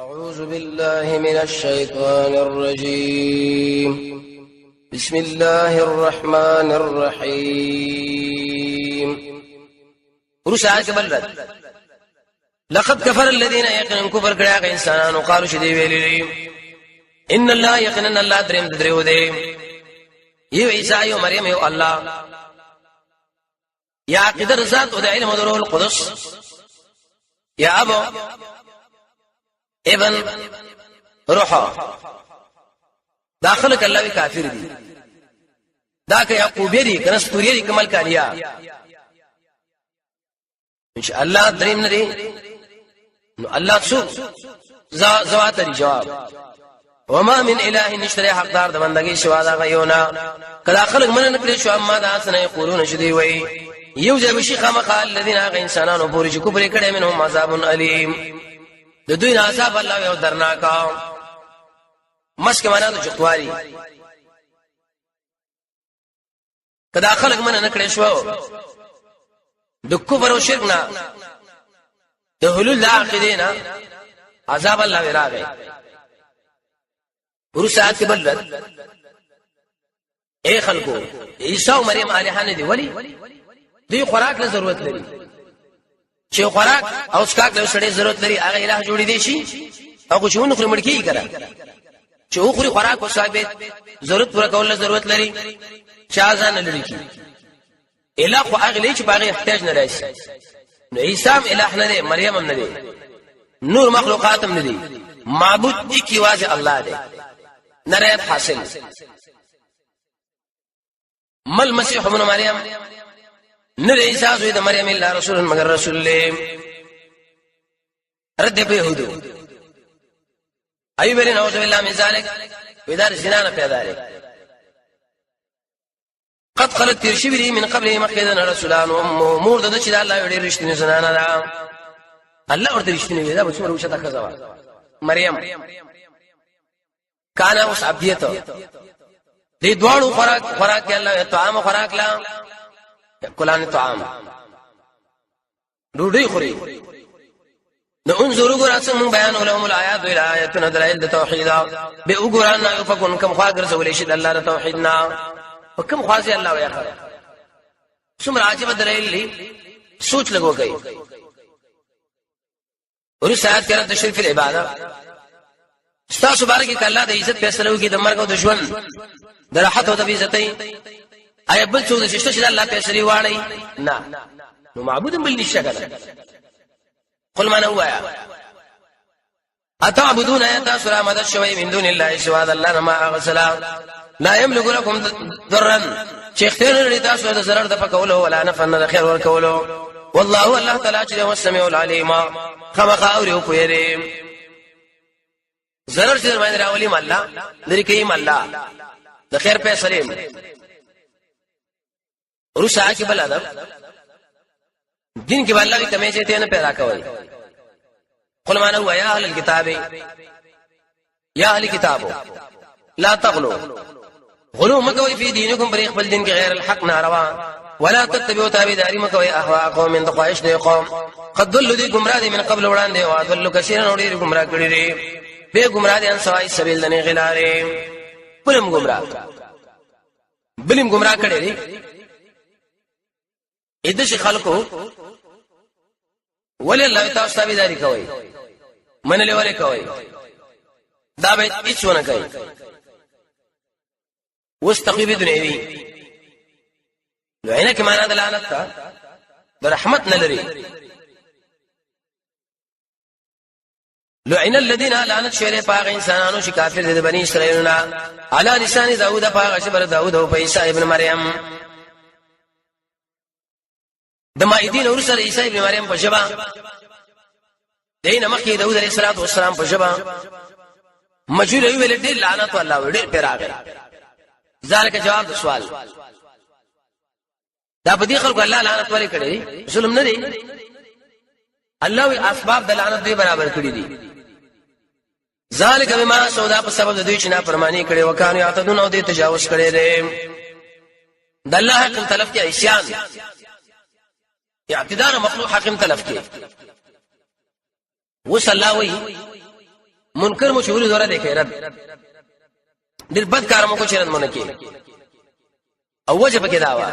أعوذ بالله من الشيطان الرجيم بسم الله الرحمن الرحيم ورسالة كبلت لقد كفر الذين يقنن كفر كراغ إنسان وقالوا شدي ويلي إن الله يقنن الله درم دريو دي يو عيسى يو مريم يو الله يا قدر ذات ودى علم ودروه القدس يا أبو ابن روحا داخلك الله كافر دي داك يعقوبي دي كنستوري دي كمال كانيا ان شاء الله دريم ندي الله سو زوات الجواب وما من اله نشتري حقدار د بندگی سوا دا غيونا کدا خلق من نکړي شو اما دا سن يقولون شدي وي يوجب الشيخ مقال الذين انسانانو پوری چې کوپر کړي منهم عذاب الیم د دوی عذاب الله یو درناکا مسک معنا د چختواري کدا خلق من نکړي شو د کفر او شرک نه د حلول عقیدینا عذاب الله وراغی ورسات کې بلد اے خلکو عیسی او مریم الہانه دی ولی دوی خوراک له ضرورت لري چې خوراک او اسکاک له سړي ضرورت لري هغه الہ جوړی دی شي او چې ونه خوري مړکی کړه چې خوري خوراک او ثابت ضرورت پوره کول له ضرورت لري چا ځان لري کی الہ خو هغه لري چې باغې احتیاج نه راشي نو عیسی الہ نه دی مریم هم نه دی نور مخلوقات هم نه دی معبود دی کی واځه الله دی نریت حاصل مل مسیح ابن مریم نر عیسی زوی د مریم الا رسول مگر رسول له رد به يهودو اي بل نعوذ بالله من ذلك ودار زنا پیدا لري قد خلت ترشبري من قبل مخدن رسولان ومور د چې الله وړي رښتینی زنانه ده الله ورته رښتینی ده به څومره وشته خزوا مریم کانا اوس عبدیته دې دوړو خوراک کې الله طعام خوراک لا کلان طعام ډوډۍ خوري نو انظروا غراسم من بیان علوم الآیات الى آیاتنا دلائل توحید به وګرانا یفكن کم خواګر زول شي د الله د توحیدنا وکم خاصه الله ویا خره څومره عجیب دلائل لي سوچ لګو گئی اور ساتھ کرت د شرک العباده استاسو بارک الله د عزت فیصله وکي د مرګ او د ژوند د راحت او د عزتۍ اي بل څه د شته چې الله فیصله واړي نه نو معبود بل نشه کړه قل ما نوایا اتعبدون ايات سوره مدد شوي من دون الله سوا الله ما اغسلا لا يملك لكم ضرا شيختين لري تاسو د zarar د پکولو ولا نفن د خیر ور کولو والله الله تعالی چې هو السميع العليم خمخ اوري کو يري zarar چې باندې راولي الله لري کيم الله د خیر په سلام رسا کې بل ادب دین کې الله کی کمی چې نه پیدا کوي قل ما نو يا اهل الكتاب يا اهل الكتاب لا تغلوا غلو مکوي في دينكم بريخ بل دین کې غیر الحق ناروا ولا تتبعوا تابعداري مکوي اهواء قوم من تقواش دي قوم قد ضلوا دي گمراه من قبل وړاندې او ضلوا كثيرا ودي گمراه کړي دي به گمراه دي ان سوای سبیل نه غلاره بلم گمراه کړي دي اې د خلکو ولې الله تعالی تابعداري کوي منلې ولې کوي دا به هیڅ ونه کوي واستقيم دنيوي لعنه کې معنا د لعنت ته د رحمت نه لري لعن الذين لعنت شر پاغ انسانانو چې کافر دي د بني اسرائيل نه على لسان داوود پاغ شبر داوود او عيسى ابن مريم د مائدین اور سره عیسی ابن مریم په جبا دینه مخکې داوود علیه السلام په جبا مجهول ویل دې لعنت الله وړي پیراغه ذالک جواب د سوال دا په دې خلکو الله لعنت ولې کړي ظلم نه دی الله وی اسباب د لعنت دی برابر کړی دي ذالک بما سودا په سبب د دوی چې نه فرمانی کړي وکانو یعتدون او دې تجاوز کړي دي د الله حق تلف کې عصيان اعتدار مخلوق حاکم تلف کې وصلاوي منکر مو چوری دوره دیکھے رد ډیر بد کار مو کو چرند مونږ کې او وجه پکې داوا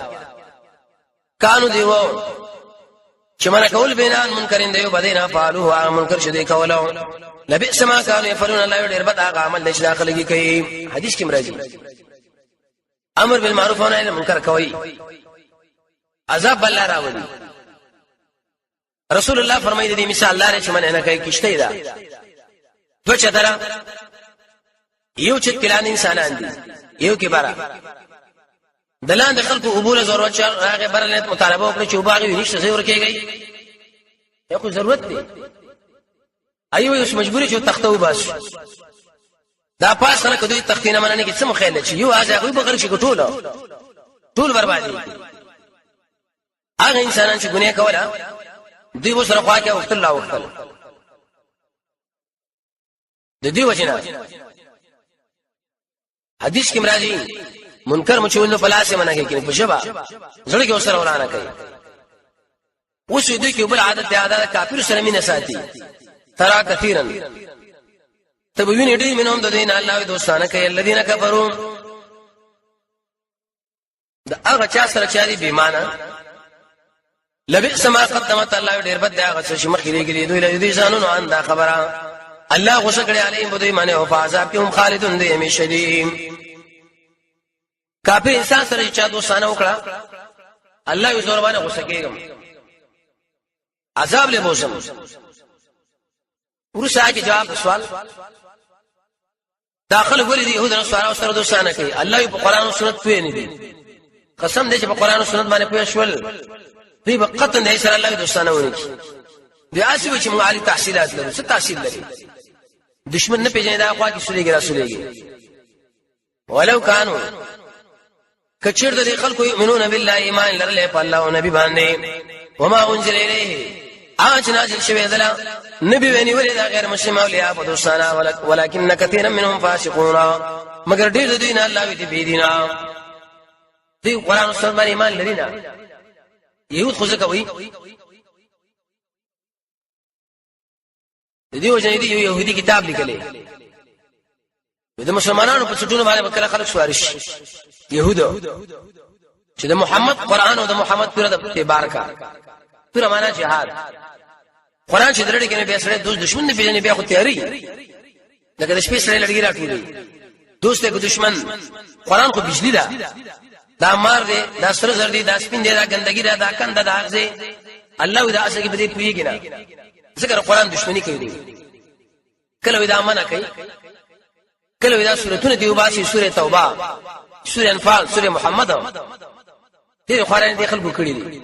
کانو دیو چې منا کول بینان منکرین دیو بدینا فالو هغه منکر شدي کولو لبئس ما كانوا يفعلون الله ډیر بد هغه عمل چې داخله کې کوي حدیث کې مرضی امر بالمعروف و نهی عن المنکر کوي عذاب الله راوړي رسول الله فرمایي دې مثال الله نه چې من نه کوي کشته دا تو چترا یو چې کلان انسانان دي یو کې بارا دلان د خلکو قبول ضرورت چې هغه برلت مطالبه وکړي چې وباغي نشته زور کېږي یو خو ضرورت دی ایو یو مجبوری چې تختو باش دا پاس خلک دوی تختینه مننه کې څه مخاله چې یو هغه بغیر شي ټول بربادي هغه انسانان چې ګناه کوله دوی وسره خوا کې وخت الله وخت د دې وجنه حدیث کې مرادي منکر مچول په لاس منه کې په شبا زړه کې وسره ولانه کوي اوس دوی کې بل عادت کافر سره مینه ساتي ترى كثيرا تبوین دې منهم د دین الله دوستانه کوي الذين كفروا دا هغه چا سره چاري بیمانه لبئس ما قدمت الله ډیر بد هغه چې مخېږي دوی له دې ځانونو ان دا خبره الله غوسه کړي عليهم بدوی معنی او فعذاب کوم خالدون دې همیشه دي کافر انسان سره چې دوستانه وکړه الله یې زور باندې غوسه کوي عذاب له موسم ورسا کې جواب سوال داخل ولې دي يهود او سره دوستانه کوي الله په قران او سنت پوي نه دي قسم دې چې په قران او سنت باندې پوي شول دوی په قطن دې سره الله دوستانه ونی دي اسوي چې معالي تحصيلات لري څه تحصيل لري دشمن نه پیژنې دا خوا کې سوريږي رسولېږي ولو كانوا کچیر د خلکو یؤمنون بالله ایمان لرله په الله او نبی باندې وما انزل الیه اج نازل شوی دلا نبی ونی ولې دا غیر مسلمان اولیاء په دوستانه ولکن کثیر منهم فاسقون مگر ډیر دوی نه الله دې بيدینا دی قران او سنت باندې ایمان لري نه یهود خو ځکه وایي دې وجه دې یو يهودي کتاب لیکلی د مسلمانانو په څټونو باندې وکړه خلک سوارش يهودو چې د محمد قران او د محمد پر د اعتبار کا پر معنا جهاد قران چې درې کې نه به سره دوست دشمن نه پیژنې بیا خو تیاری لکه د شپې سره لړګي راټولې دوست یې دشمن قران خو بجلی ده دا مار دی دا سره زر دی دا سپین دی دا ګندګي دا دا کنده دا اغزه الله دا اسه کې بده پیږي نه ذکر قران دشمنی کوي کله دا منع کوي کله دا سورته دی وباسي سوره توبه سوره انفال سوره محمد دې قران دې خلکو کړی دي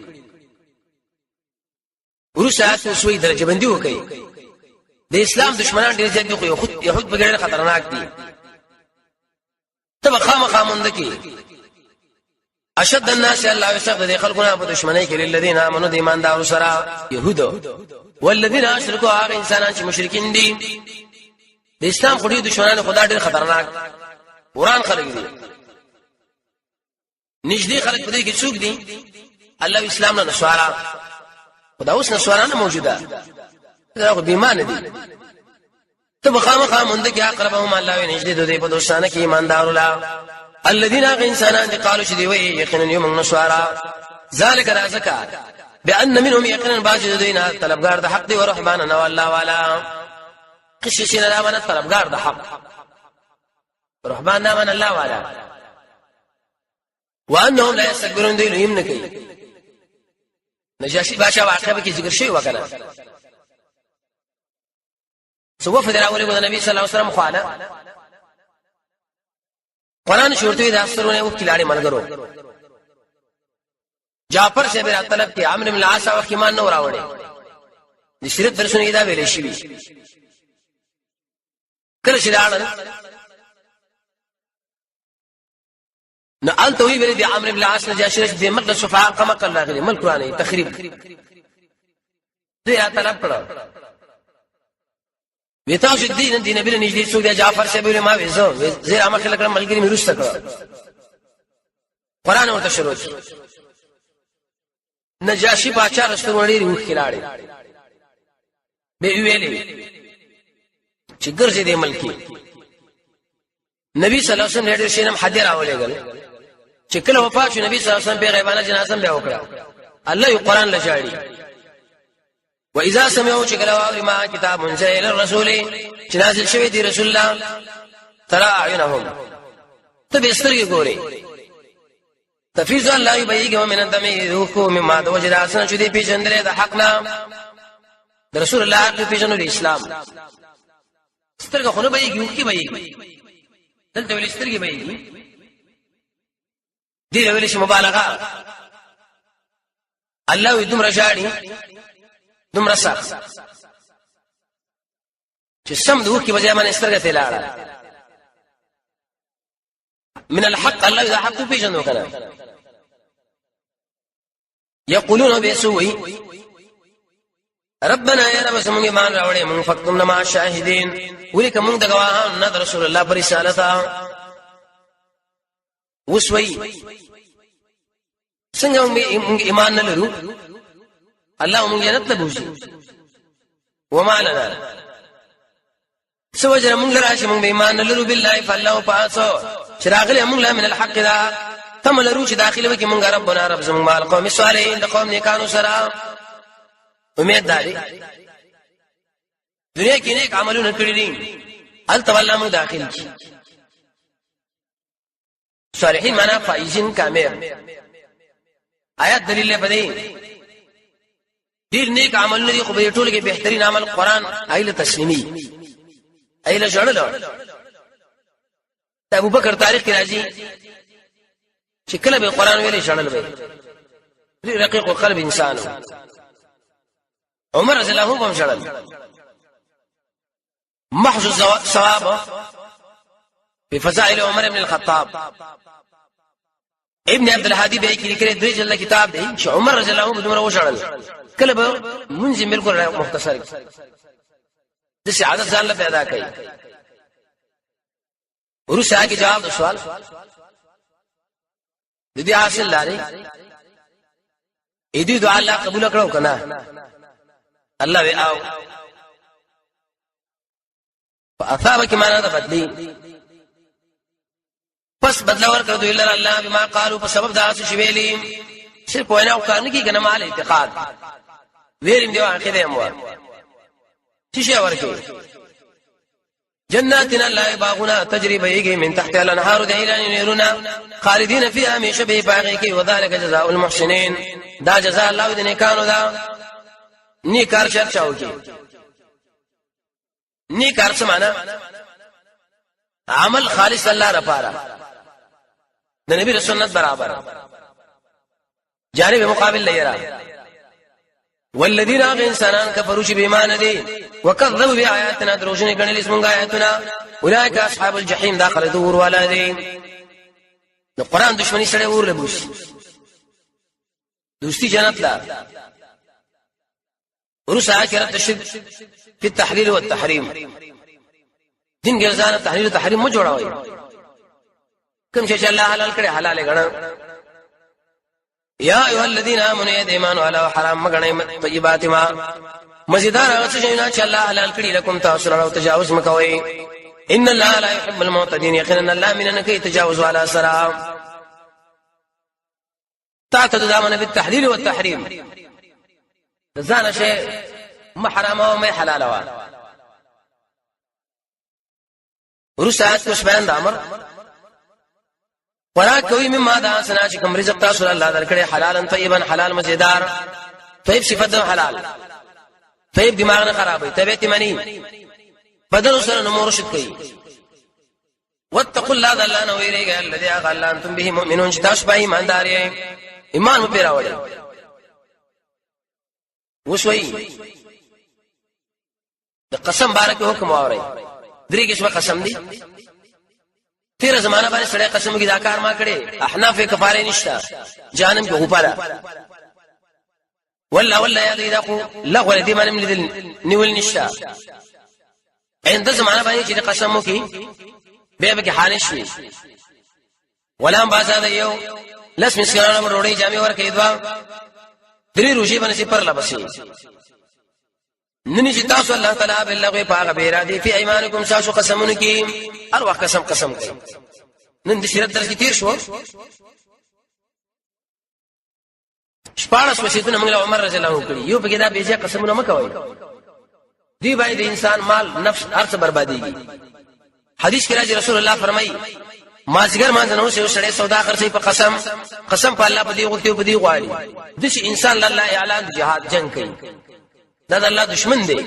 ورسات سوی درجه بندي وکي د اسلام دشمنان ډیر ځای دي خو يهود بغیر خطرناک دي تب خامخا مونږ کې اشد الناس الله يسقط دي خلقنا په دشمنی کې للذین امنوا د ایماندارو سره يهود والذین اشركوا هغه انسانان چې مشرکین دي د اسلام خو دې دشمنان خدا ډیر خطرناک قران خلک دي نږدې خلک په دې کې څوک دي الله اسلام نه نسوارا خدا اوس نسوارانه موجوده دا خو بیمانه دي تب خامخا مونږ کې اقربهم الله نږدې دوی په دوستانه کې ایماندارو لا الذين انسانان قالوا شدي وي يقينا يوم نسوارا ذلك رزقا بان منهم يقينا بعض دينا طلبگار د حق دي ورحماننا والله والا قششنا لا من طلبگار د حق رحماننا من الله والا وانهم لا يستكبرون دي يمنكي نجاشي باشا واقعه کې ذکر شوی وکنه سو وفد الاول د نبی صلی الله علیه وسلم خواله قرآن شورتوی دا اثرونه او کلاړي ملګرو جعفر سے بیر طلب کې عمرو بن العاص او خیمان نو راوړي د شریعت درسونه دا ویلې شي کله چې راړل نه الته وی ویل دي عمرو بن العاص نه جاشرش د مقدس صفاء کما کړل راغلي مل قرآن تخریب دوی طلب کړو ویتاو چې دین نبی نږدې څو د جعفر سے ویل ما وېزو زیر امه خلک ملګری میروست کړ قرآن ورته شروع نجاشی بادشاہ رسول وړي روح کلاړي به ویلې چې ګرځي دې ملکی نبی صلی الله علیه وسلم ډېر شینم حدیر راولېګل چې کله وفات شو نبی صلی الله علیه وسلم په غیبانه جنازه بیا وکړه الله یو قران لجاړي واذا سمعوا شكلوا ما كتاب منزل الى الرسول چې نازل شوی دی رسول الله ترى اعينهم تبسترګي ګوري تفیض الله یبیګ من الدم ذوقوا مما وجد اسن چې دی پیژندره د حقنا د رسول الله په پیژنو اسلام سترګه خو نه بېږي کی بېږي دلته ولې سترګې بېږي دی ویل شي مبالغه الله وي دومره جاړي دومره سخت چې سم دوه کې وجه باندې سترګه ته لاړه من الحق الله اذا حق پیژنو کنه یقولون بسوء ربنا يا رب سمون ایمان راوړې مون فقتمنا مع الشاهدين ولیک مونږ د گواهان نه رسول الله پر رسالت وسوي څنګه مونږ ایمان نه لرو الله مونږ جنت ته بوزي وما لنا سوجر مونږ لراشي مونږ ایمان نه لرو بالله فالله پاسو چراغله مونږ لا من الحق دا تم لرو چې داخله وکي مونږ ربنا رب زمونږ مال قوم صالحین د قوم نیکانو سره امید داري دنیا کې نیک عملونه کړی دي التولا مو داخل شي صالحین معنا فائزین کامل آیات دلیل په دې ډیر نیک عملونه دي خو به ټول کې بهترین عمل قران ایله تسلیمي ایله جوړل ابو بکر تاریخ کې راځي چې کله به قران ویلې جوړل به رقیق قلب انسان عمر رضی الله عنه هم جوړل محض الثواب في فضائل عمر بن الخطاب ابن عبد الهادي به کې لیکلي درې جلد کتاب دی چې عمر رضی الله عنه دومره وشړل کله به منځ بالکل مختصر د سعادت ځان له پیدا کړي ورسره کې جواب د سوال د دې حاصل لري اې دې دعا الله قبول کړو کنه الله وی او فاثابك معنا د بدلی پس بدلا ورکړو دوی لره الله بما قالوا په سبب دا څه ویلي صرف وینا او کار نه کی کنه مال اعتقاد ویریم دی عقیده مو څه شي ورکړي جناتنا لا باغنا تجري بيغي من تحت الانهار دائران نيرنا خالدين فيها من شبه باغي وذلك جزاء المحسنين دا جزاء الله دې کانو دا نیکار شر چاو کی نیکار څه معنا عمل خالص الله لپاره د نبی رسول سنت برابر جانب مقابل لیرا والذین انسانان کفروا بما ندی وكذبوا بآياتنا دروژن کړي اسمنګ آیاتنا اولئک اصحاب الجحیم داخل دور ولادین د قران دشمنی سره ور لبوش دوستی جنت لا ورسا اخرت الشرك في التحليل والتحريم دین کې ځان تحلیل تحریم مو جوړوي کوم چې الله حلال کړي حلال غنا یا ایها الذين امنوا ایمانوا علی حرام مغنی طیبات ما مزیدار هغه څه چې الله حلال کړي لكم تاسو او تجاوز مکوئ ان الله لا يحب المعتدين يقينا الله من انك تجاوز على سرا تعتد دامن بالتحليل والتحريم ځان شي محرم او ما حلال وا ورسات کوم بیان د امر ورا کوي مما دا سنا چې کوم رزق تاسو الله درکړي حلالا طيبا حلال مزیدار طيب صفات حلال طيب دماغ نه خرابوي طبيعت منی بدن سره نو مرشد کوي واتقوا الله ذل نو ویریږي الذي اغل انتم به مؤمنون تاسو به ایماندار یې ایمان مو پیراوړي وسوي د قسم بارک حکم اوري درې قسمه قسم دي تیر زمانہ باندې سړی قسم کی دا کار ما کړي احناف کفاره نشتا جانم کې غفاره ولا یا دې دغه لغوه دې باندې من نیول نشتا عند زمانہ باندې چې قسم مو کی به به حال شي ولا بازا یو لس مسکرانه وروړي جامع ور کې دوا درې روشي باندې پر لبسي ننی چې تاسو الله تعالی باللغو په هغه بیرادي په ایمانکم تاسو قسمونه کې هر وخت قسم کوي. نن د سیرت درس کې تیر شو شپاړس وصیتونه موږ عمر رضی الله عنه کړی. یو په کې دا بیجه قسمونه مکوئ، دی باندې انسان مال نفس هر څه برباديږي. حدیث کې راځي رسول الله فرمایي مازیګر مانځنو چې سړی سودا خرڅي په قسم په الله په دی غوښتي په دی غواړي د شي انسان الله اعلان جهاد جنگ کوي، دا د الله دشمن دی.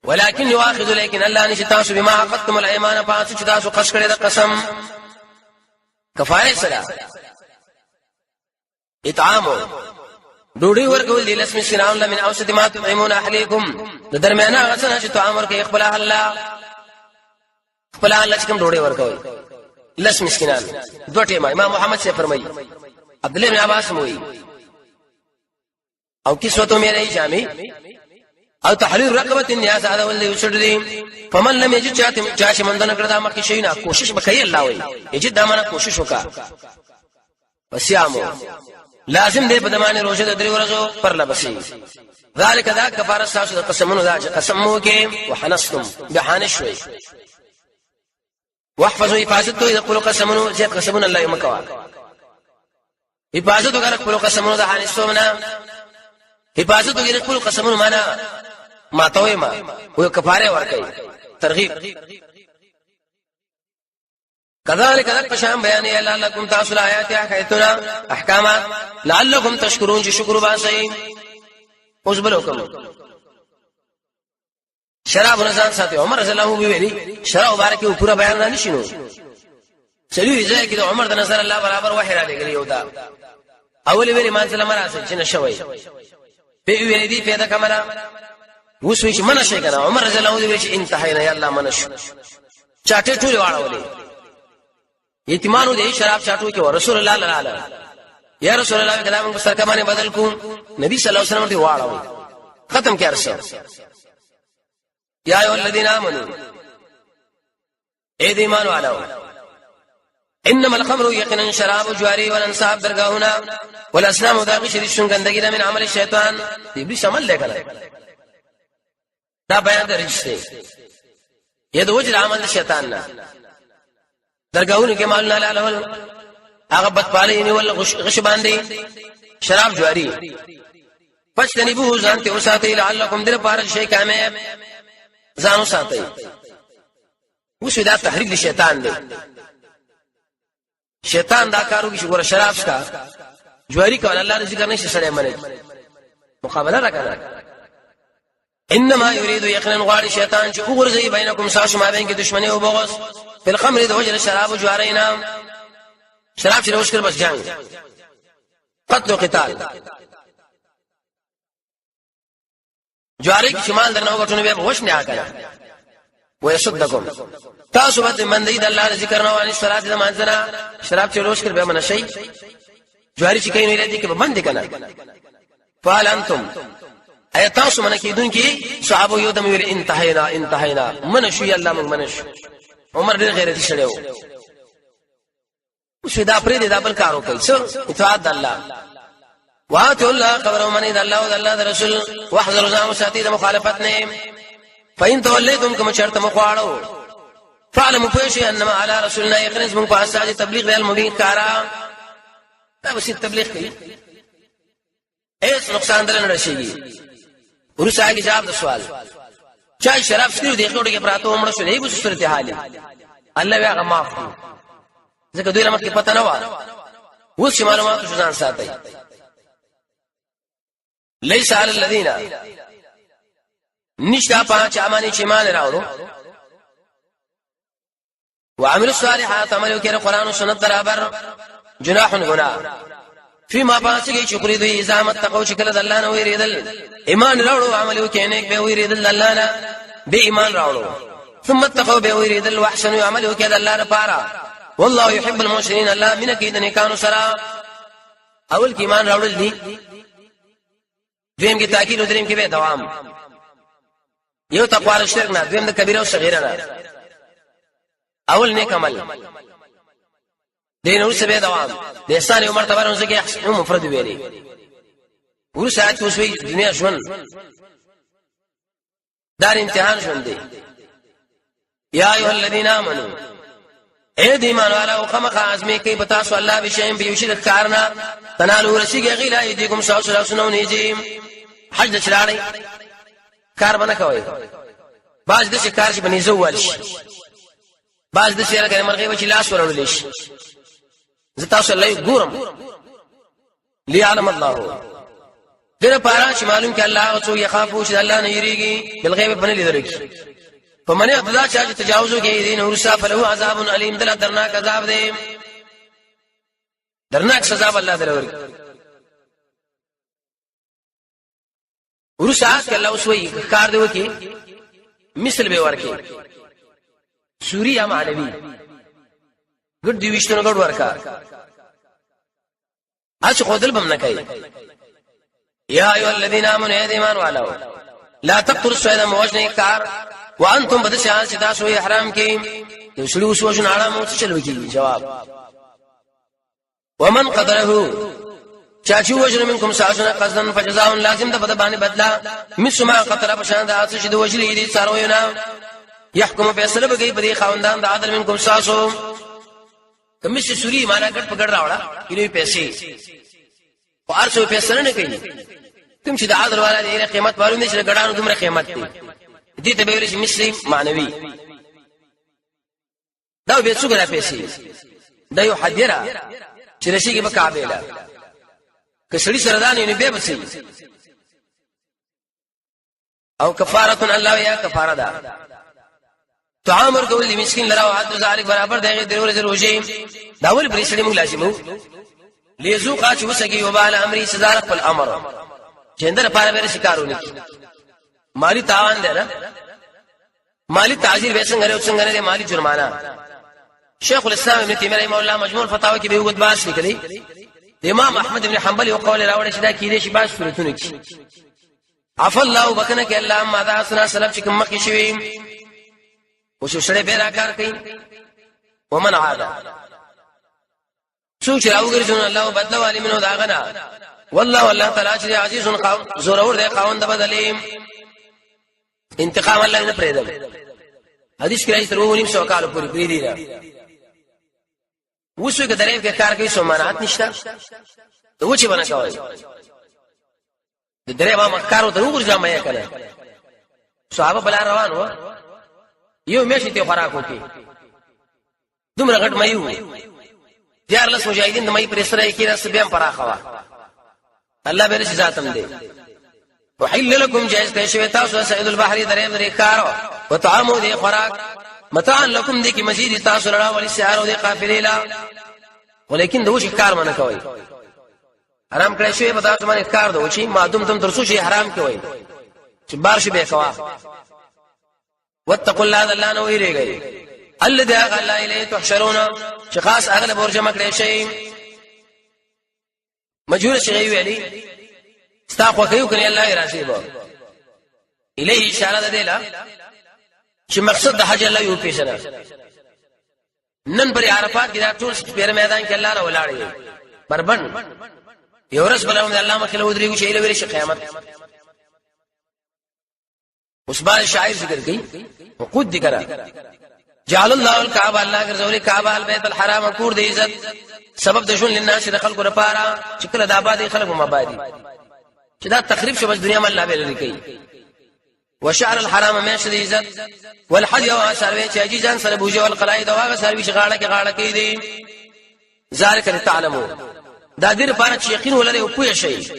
ولكن يؤاخذ لكن الله نشتاسو بما عقدتم الايمان پاتو چې تاسو قص کړی د قسم کفاره سره اطعامو ډوډۍ ورکول دي لسم سناون لمن اوسط ما تطعمون اهليكم د درمیانه غسنه چې طعام ورکې خپل الله چې کوم ډوډۍ ورکوي لس مسکینان دوه ټیمه. امام محمد سے فرمایي عبد الله بن عباس موي او کسوتو مې جامع او تحرير رقبه الناس هذا ولي يشدي فمن لم يجد چاش مندنه کړه مکه شینا کوشش وکړي الله وي یجد دمانه کوشش وکا وسیامو لازم دې په دمانه روزه د درې ورځو پر لبسي ذلك ذا كفاره ساس قسمون ذا قسمو کې وحنستم بحانشوي واحفظوا حفاظته اذا قلوا قسمون زيد قسمون الله يمكوا حفاظته غير قلوا قسمون ذا حانسومنا حفاظته غير قلوا قسمون معنا ما تويما هو كفاره ورکي ترغيب كذلك القشام بيان الله لكم تاسل آيات حكيتنا احكامات لعلكم تشكرون شكر باسي اوسبلوكم شراب رضان ساتي عمر رضی الله عنه ویلي شراب مبارک او پورا بیان نه نشینو چلیو ځای کې عمر د نظر الله برابر وحی را لګلی یو دا اول ویلي مان سلام راځي چې نشوي په ویلي دی پیدا کمره وسوي چې منشه کنه عمر رضی الله عنه ویلي چې انتهینا یا الله منش چاټه ټول واړولې یتیمانو دې شراب چاټو کې رسول الله صلی الله علیه یا رسول الله کلام کو سرکمانه بدل کو نبی صلی الله علیه وسلم دې واړو ختم کړ یا ایها الذين امنوا اے ایمان والو انما الخمر يقينا شراب جواري والانصاب درگاهنا والاسلام داغي شريف شنگندگی من عمل الشیطان ابلیس عمل لیکل دا بیان درشته یہ د وجه عمل الشیطان نه درگاهونه کې مال نه لاله هغه بدپالینی ول غش باندې شراب جواري پښتنبو ځانته وساتئ لعلکم در پار شي کامیاب ځانو ساتئ وشو دا تحریک شیطان دی شیطان دا کارو کې ګور شراب څخه جواری کول الله ذکر نشي سره منه مقابله راکړه انما يريد يقينا غار شیطان چې وګرځي بینکم ساسو ما بین کې دشمنی او بغض په الخمر د وجه شراب جوارینا شراب چې روش کړ بس جنگ قتل او قتال جواری کې شمال درنه وټونه به هوښ نه آکړه ويصدقكم تاسو باندې مندې د الله ذکر نه واني صلات د مانځنه شراب چې روش کړ به منشي جواری چې کین ویل دي کې باندې کنه فال انتم اي تاسو من کې دن کې صحابه یو دم ویل انتهینا منشو الله من منشو عمر ډېر غیرتی شړیو وشو دا پرې دا بل کارو کوي څه اطاعت الله واتو الله خبرو منی د الله او د الله د رسول واحذروا ذا مساتید مخالفت نه فإن توليتم كما شرط مخواړو فعلموا فشي انما على رسولنا يقنز من فاساج تبلیغ المبین کارا دا بس تبلیغ کوي ایس نقصان درن رشيږي ورسا کی جواب د سوال چا شراب سکرو دی خوړه کې پراته عمر شو نه بس صورت حال الله بیا معاف ځکه دوی لمر کې پته نه و اوس معلومات ځان ساتي ليس على الذين نشتا پانچ امانی چې مان راوړو وعمل الصالحات عملو کې قرآن او سنت برابر جناح غنا فيما باسي چې کړی دوی ازامت تقو چې کله د الله نه ویریدل ایمان راوړو عملو کې نیک به ویریدل الله نه به ایمان راوړو ثم تقو به ویریدل واحسن عملو کې د الله لپاره والله يحب المحسنين الله من کې د نیکانو سره اول کې ایمان راوړل دي دیم کې تاکید دریم کې به دوام یو تقوا شرک نه دیم د کبیره او صغیره نه اول نیک عمل دین او سبه دوام د احسان او مرتبه ورنځ کې مفرد ویلي ورسات وسوي دنیا ژوند دار امتحان شوم دی یا ایها الذین آمنو اے دیمان والا خمخ ازمی کی بتا سو الله بشیم بیوشد کارنا تنالو رسیږي غیلا ایدیکم ساو سنو نیجیم حج د چلاړی کار بنه کوي باز د کار شي بنې زوال شي باز د سره کنه مرغه وچ لاس ورول شي زتا سو الله ګورم ليعلم الله دغه پارا چې معلوم کې الله او څو يخافو چې الله نه یریږي بالغیب بنه لیدل فمن اعتدى چا تجاوز کوي دین ورسا فله عذاب الیم دل درناک عذاب دی درناک سزا الله دروري ورسا کې الله وسوي کار دی وکي مثل به ورکي سوري ام علوي ګډ دی وشتنه ګډ ورکا اڅ خودل بم نه کوي یا ایو الذین آمنوا ایمان والو لا تقتلوا الصيد موجنه کار وانتم بدشان صدا سو احرام کې یوشلو سو جن اړه مو چلو کی جواب ومن قدره چاچو وجر منکم ساجنا قصدن فجزاء لازم ده بدبانی بدلا مسما قتل بشان ده اڅ شد وجلی دي سروینا يحكم فیصله بگی بدی خواندان ده عدل منکم ساسو کمیش سوری معنا ګټ پګړ راوړه کینې پیسې او ارسو پیسې نه کوي کوم چې د عدل والا دی قیمت معلوم نشي ګډانو دومره قیمت دی دې ته به ورشي مثلی معنوي دا به څوګه پیسې دا یو حدیره چې رشي کې بکابېلا کسړي سردان یې به بسې او کفاره الله یا کفاره ده تعامر کول مسکین لرا او حد ذلك برابر دغه درور روزي داول پرېشړې موږ لازمو ليذوقا چې وسګي وبال امري سزا خپل امر چندر پاره به شکارونه مالی تاوان ده نه مالی تعزیر به څنګه لري څنګه نه مالی جرمانه شیخ الاسلام ابن تیمیه رحمه الله مجموع الفتاوی کې به وګت باس لیکلي امام احمد ابن حنبل یو قول راوړی چې دا کېدې شي باس صورتونه کې عفو الله وبکنه کې الله ما ذا سنا سلام چې کوم کې شوی وشو سره به راکار کوي ومن عاد سوچ راوګرځون الله بدلو علی منو داغنا والله تعالی چې عزیز زورور دی قاوند بدلیم انتقام الله نه پرېدم حدیث کې راځي تر ونیم سو کال پورې پری دی را وسو کې درېف کې کار کوي سمانات نشته ته و چې بنا کوي د درېف ما کارو ته وګورځم یې کړه صحابه بل روان و یو میشي ته خوراک وکي دومره غټ مېو دیار لس مجاهدین د مې پر سره کې راس بیا پراخوا الله به رضا ذاتم دی وحل لكم جائز کښوي تاسو سعید البحر درې درې کارو وطعامو دي خوراک متاع لكم دي کی مزید تاسو لرا ولي سحر او دي قافله لا ولیکن دوش کار منه کوي حرام کړی شوی په تاسو باندې کار دوشي معدوم تم ترسو شي حرام کوي چې بار شي به کوا واتقوا الله الله نو ویریږي الذي قال الیه تحشرون چې خاص اغلب ورجمع کړی شي مجهول شي ویلي استاخو کوي کني الله راضي به الیه اشاره ده لا چې مقصد د حج الله یو پیښنه نن پر عرفات کې دا ټول پیر میدان کې الله را ولاړی بربند یو ورځ بلهم الله مخله ودرېږي چې له ویل قیامت اوس باندې شاعر ذکر کوي وقود ذکر جعل الله الكعبه الله ګرځولې کعبه البيت الحرام کور د عزت سبب د ژوند لناس د خلکو لپاره چې کله د آبادی خلکو مبادی چې دا تخریب شوه دنیا مله به لري کوي وشعر الحرام ماشد عزت والحج او سروي چې اجي ځان سره بوجه والقلائد او هغه سروي چې غاړه کې دي ذالک لتعلموا دا دې لپاره چې یقین ولري او پوه شي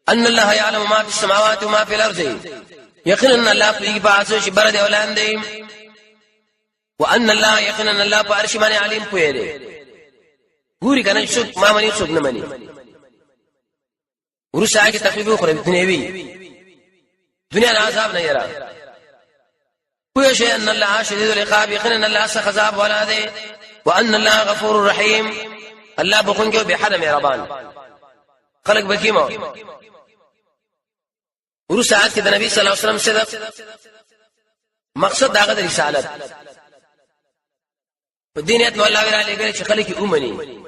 ان الله يعلم ما في السماوات وما في الارض یقینا الله په باسو چې بر دې اولان دي وان الله یقینا الله په عرش باندې علیم پوهه دي ګوري کنه څوک ما مني څوک نه مني ورسره کې تقریبا خو دنیوي دنیا عذاب نه یرا کوئی شی ان الله شدید العقاب یقینا الله سخذاب ولا ده وان الله غفور رحیم الله بخون کې به حرم ربان خلق بکیمو ورسره کې د نبی صلی الله علیه وسلم صدق مقصد داغه د رسالت په دینیت نو الله ویرا لګل چې خلک یې اومني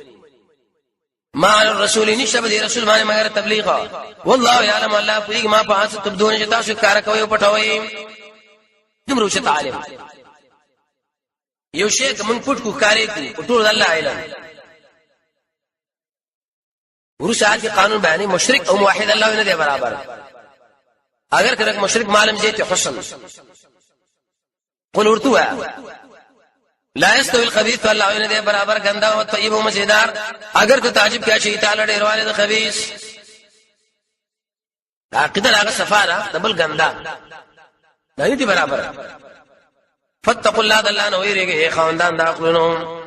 ما الرسول نشب دي رسول باندې مگر تبلیغ والله يعلم الله پوری ما پاس تبدون جتا شو کار کوي پټوي دمرو چې عالم یو شی کوم پټ کو کاری کو ټول الله علم ورشاد کې قانون بیانې مشرک او موحد الله نه دی برابر اگر کله مشرک معلوم دي ته حسن قل ورتوا لا يستوي الخبيث والله نه دی برابر ګندا او طيب او مزیدار اگر ته تعجب کې شي تعالی ډیر والد خبيث عقیده هغه سفاره دبل ګندا نه دی برابر فتقوا الله دلنا نو یریږي خواندان دا خپلونو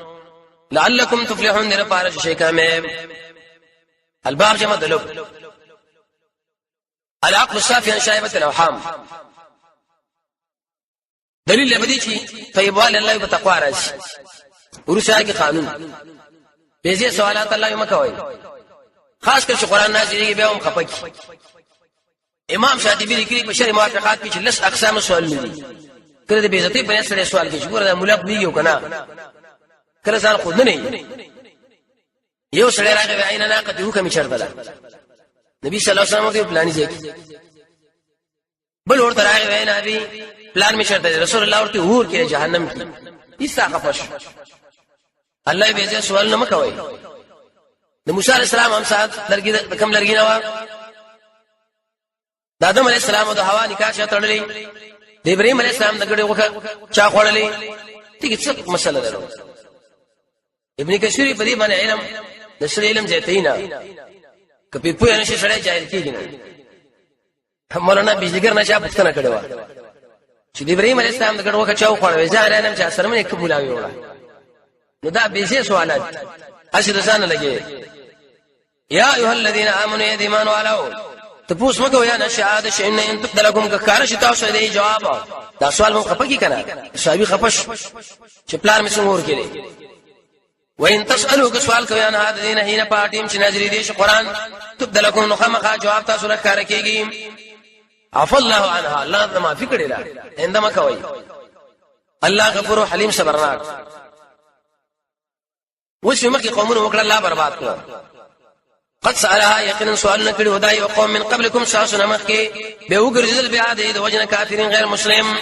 لعلكم تفلحون در پارش شي کامه الباب جمع دلوب العقل الصافي عن شائبة الأوهام دلیل لبدی چی طیبوال الله بتقوا راځي ورسره کې قانون به سوالات الله مکوي خاص کر چې قران نازلېږي به هم خپکی امام شاطبی لیکي په شرع موافقات کې چې لس اقسام سوال دي کله د بیزتی په سره سوال کې ګوره د ملک دیو کنه کله ځان خود نه یو سره راغی عین ناقه حکم چرته نبی صلی الله علیه وسلم په پلان کې بل ورته راغی عین ابي پلان می چرته رسول الله ورته اور کې جهنم کې ایسا خفش الله به سوال نه مکوي د موسی علیہ السلام هم سات لرګي کم لرګي نو د آدم علیہ السلام او د حوا نکاح شتړلې د ابراهيم علیہ السلام د ګډه وکړه چا خوړلې ټیک څه مسله ده ابن کثیر په دې باندې علم د شری علم زیتینا کپی په ان شي سره جاهل کیږي نه مولانا بجګر نشه پښتنه کړو چې د ابراهيم عليه السلام د ګډ وکړه چا خوړل ځان علم چې سره مې قبولاوي وړه نو دا به سوالات اشد ځان لګي یا ایه الذين امنوا ایمان والو تپوس مکو یا نشاده شین ان تبدلکم کار شتا اوسه دی جواب دا سوال مو خپکی کنه صاحب خپش چې پلان می څنګه ور کړي وان تسالوا سوال کوي ان هذا دین هینه پاتیم چې نظر دی قرآن تبدلکم نو خامخا جواب تاسو را کار کیږي عفو الله عنها الله ما فکر لا عندما کوي الله غفور حلیم صبرناک وشمه کې قومونه وکړه الله برباد کړ قد سالها يقين سؤال نکړي ودای او قوم من قبلكم شاسن مخکي به وګرځل بیا د وجنه کافرین غیر مسلم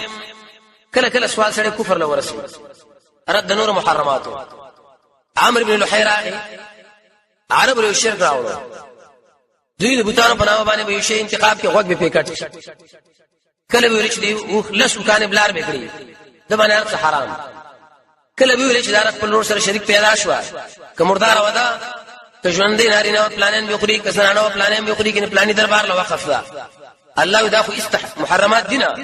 کله کله سوال سره کفر له ورسي رد نور محرمات عامر بن لحيرا عرب له شرک راوړ دوی د بوتانو په نامه باندې به شي انتخاب کې غوږ به پېکټ کله به ورچ دی او خلص وکانه بلار به کړی د باندې حرام کله به ورچ دار خپل نور سره شریک پیدا شو کمردار ودا که ژوندې نارینه پلانین به خوري کسانانو پلانین به خوري کنه پلاني دربار له وقف دا الله دا خو محرمات دينا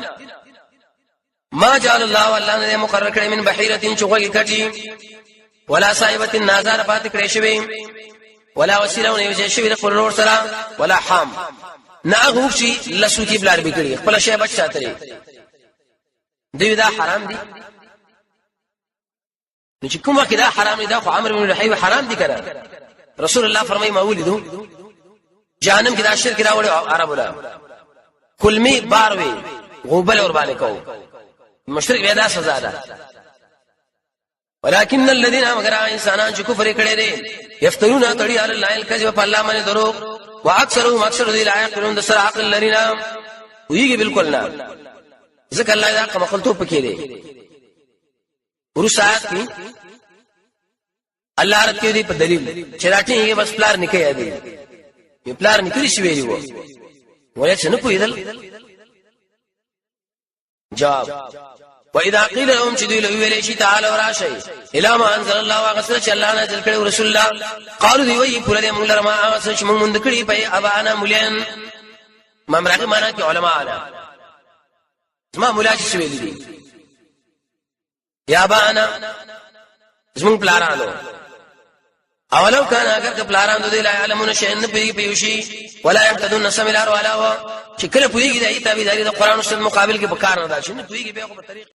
ما جعل الله والله نه مقرر کړی من بحيره چغوي کټي ولا صاحبه نازار پات کړی شوی ولا وسيله ونيوجه شوی د خپل سره ولا حام ناغو شي لسوتی بلار بکړي خپل شی بچ ساتري دوی دا حرام دي چې کومه کې دا حرام دي دا خو عمرو بن لحي حرام دي کړه رسول الله فرمای ما ولیدو جهنم کې دا شرک راوړ عربو لا کلمی باروي غوبل اور باندې کو مشرک ودا سزا ده ولكن الذين مگر انسانان چې کفر کړي دي يفترون تړي على الله الكذب فالله من دروغ واكثرهم اكثر ذي لا يعقلون د سر عقل لرينا ويږي بالکل نه ځکه الله دا کوم خپل تو پکې دي ورسات کې الله رات کې دی په دلیل چې راټي بس پلار نکي دی په پلار نکري شي ویلو ولې څنګه پویدل جواب واذا قيل لهم شدوا ویل شي تعالی وراشي الى ما انزل الله واغسل چې الله نازل کړي رسول الله قالوا دی وی پر دې موږ لرما اوس چې موږ مند کړي په ابانا مولین ممرغه معنا کې علما انا ما مولا چې ویل دي یا ابانا زمون پلارانو اولو کان اگر پلاران دوی لا علمون شيء بيوشي ولا يهتدون سميلار ولا و چې کله پويږي د ایتابي داري د قران او سنت مقابل کې بکار نه دا شنو پويږي به په طریق